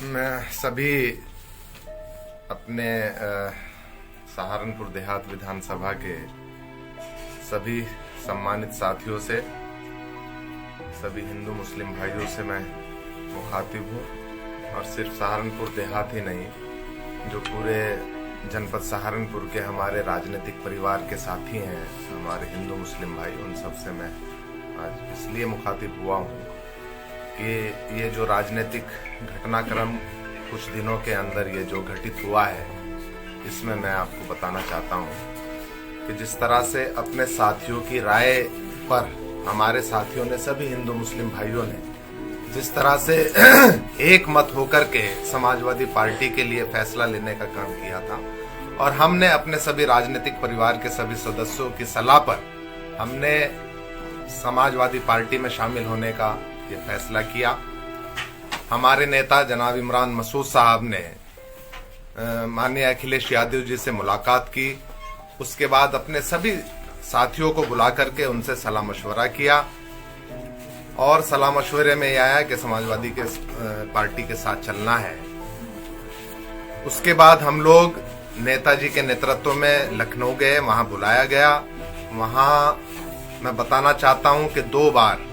मैं सभी अपने सहारनपुर देहात विधानसभा के सभी सम्मानित साथियों से, सभी हिंदू मुस्लिम भाइयों से मैं मुखातिब हूँ। और सिर्फ सहारनपुर देहात ही नहीं, जो पूरे जनपद सहारनपुर के हमारे राजनीतिक परिवार के साथी हैं, हमारे हिंदू मुस्लिम भाई, उन सब से मैं आज इसलिए मुखातिब हुआ हूँ कि ये जो राजनीतिक घटनाक्रम कुछ दिनों के अंदर ये जो घटित हुआ है, इसमें मैं आपको बताना चाहता हूँ कि जिस तरह से अपने साथियों की राय पर हमारे साथियों ने, सभी हिंदू मुस्लिम भाइयों ने जिस तरह से एक मत होकर के समाजवादी पार्टी के लिए फैसला लेने का काम किया था, और हमने अपने सभी राजनीतिक परिवार के सभी सदस्यों की सलाह पर हमने समाजवादी पार्टी में शामिल होने का ये फैसला किया। हमारे नेता जनाब इमरान मसूद साहब ने माननीय अखिलेश यादव जी से मुलाकात की। उसके बाद अपने सभी साथियों को बुला करके उनसे सलाह मशवरा किया, और सलाह मशवरे में यह आया कि समाजवादी के पार्टी के साथ चलना है। उसके बाद हम लोग नेताजी के नेतृत्व में लखनऊ गए, वहां बुलाया गया। वहां मैं बताना चाहता हूं कि 2 बार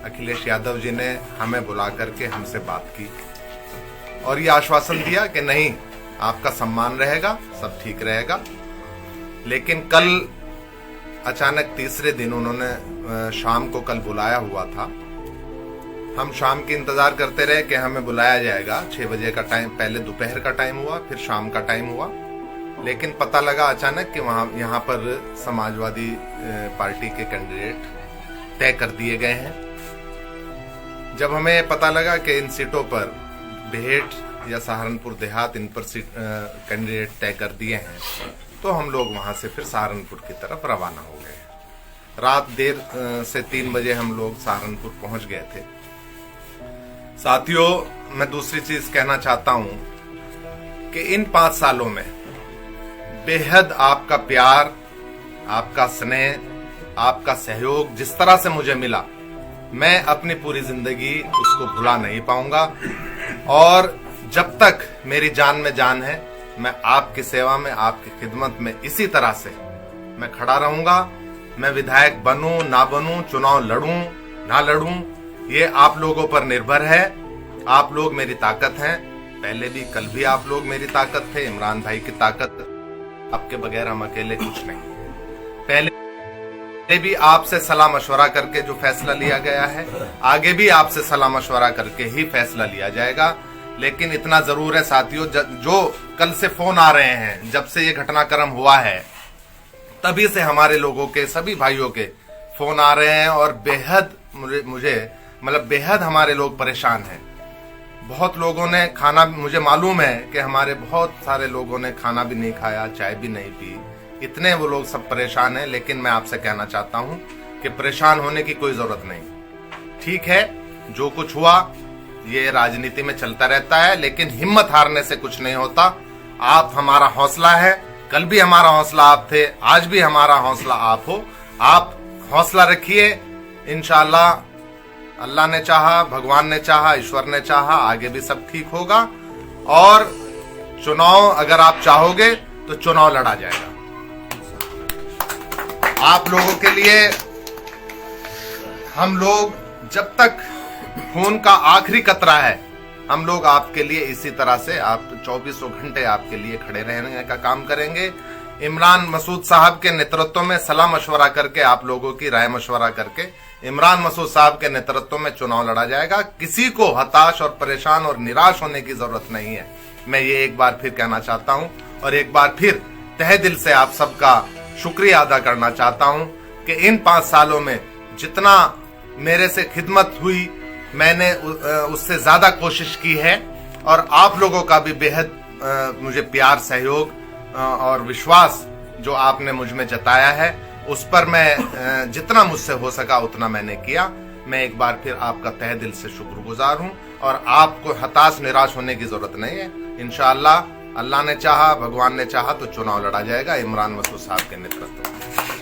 अखिलेश यादव जी ने हमें बुला करके हमसे बात की और ये आश्वासन दिया कि नहीं, आपका सम्मान रहेगा, सब ठीक रहेगा। लेकिन कल अचानक तीसरे दिन उन्होंने शाम को कल बुलाया हुआ था। हम शाम की इंतजार करते रहे कि हमें बुलाया जाएगा। 6 बजे का टाइम, पहले दोपहर का टाइम हुआ, फिर शाम का टाइम हुआ। लेकिन पता लगा अचानक कि यहाँ पर समाजवादी पार्टी के कैंडिडेट तय कर दिए गए हैं। जब हमें पता लगा कि इन सीटों पर बेहेट या सहारनपुर देहात, इन पर कैंडिडेट तय कर दिए हैं, तो हम लोग वहां से फिर सहारनपुर की तरफ रवाना हो गए। रात देर से 3 बजे हम लोग सहारनपुर पहुंच गए थे। साथियों, मैं दूसरी चीज कहना चाहता हूं कि इन 5 सालों में बेहद आपका प्यार, आपका स्नेह, आपका सहयोग जिस तरह से मुझे मिला, मैं अपनी पूरी जिंदगी उसको भुला नहीं पाऊंगा। और जब तक मेरी जान में जान है, मैं आपकी सेवा में, आपकी खिदमत में इसी तरह से मैं खड़ा रहूंगा। मैं विधायक बनूं ना बनूं, चुनाव लड़ूं ना लड़ूं, ये आप लोगों पर निर्भर है। आप लोग मेरी ताकत हैं। पहले भी, कल भी आप लोग मेरी ताकत थे। इमरान भाई की ताकत, आपके बगैर हम अकेले कुछ नहीं। पहले भी आपसे सलाह मशवरा करके जो फैसला लिया गया है, आगे भी आपसे सलाह मशवरा करके ही फैसला लिया जाएगा। लेकिन इतना जरूर है साथियों, जो कल से फोन आ रहे हैं, जब से ये घटनाक्रम हुआ है, तभी से हमारे लोगों के, सभी भाइयों के फोन आ रहे हैं, और बेहद बेहद हमारे लोग परेशान हैं। बहुत लोगों ने खाना, मुझे मालूम है कि हमारे बहुत सारे लोगों ने खाना भी नहीं खाया, चाय भी नहीं पी, इतने वो लोग सब परेशान हैं। लेकिन मैं आपसे कहना चाहता हूं कि परेशान होने की कोई जरूरत नहीं। ठीक है, जो कुछ हुआ ये राजनीति में चलता रहता है, लेकिन हिम्मत हारने से कुछ नहीं होता। आप हमारा हौसला है, कल भी हमारा हौसला आप थे, आज भी हमारा हौसला आप हो। आप हौसला रखिए, इंशाअल्लाह अल्लाह ने चाहा, भगवान ने चाहा, ईश्वर ने चाहा, आगे भी सब ठीक होगा। और चुनाव अगर आप चाहोगे तो चुनाव लड़ा जाएगा। आप लोगों के लिए हम लोग, जब तक खून का आखिरी कतरा है, हम लोग आपके लिए इसी तरह से, आप 24 घंटे आपके लिए खड़े रहने का काम करेंगे। इमरान मसूद साहब के नेतृत्व में सलाह मशवरा करके, आप लोगों की राय मशवरा करके, इमरान मसूद साहब के नेतृत्व में चुनाव लड़ा जाएगा। किसी को हताश और परेशान और निराश होने की जरूरत नहीं है। मैं ये एक बार फिर कहना चाहता हूं, और एक बार फिर तहे दिल से आप सबका शुक्रिया अदा करना चाहता हूं कि इन 5 सालों में जितना मेरे से खिदमत हुई, मैंने उससे ज्यादा कोशिश की है। और आप लोगों का भी बेहद मुझे प्यार, सहयोग और विश्वास जो आपने मुझ में जताया है, उस पर मैं जितना मुझसे हो सका उतना मैंने किया। मैं एक बार फिर आपका तहे दिल से शुक्रगुजार हूं, और आपको हताश निराश होने की जरूरत नहीं है। इंशाअल्लाह अल्लाह ने चाहा, भगवान ने चाहा तो चुनाव लड़ा जाएगा इमरान मसूद साहब के नेतृत्व में।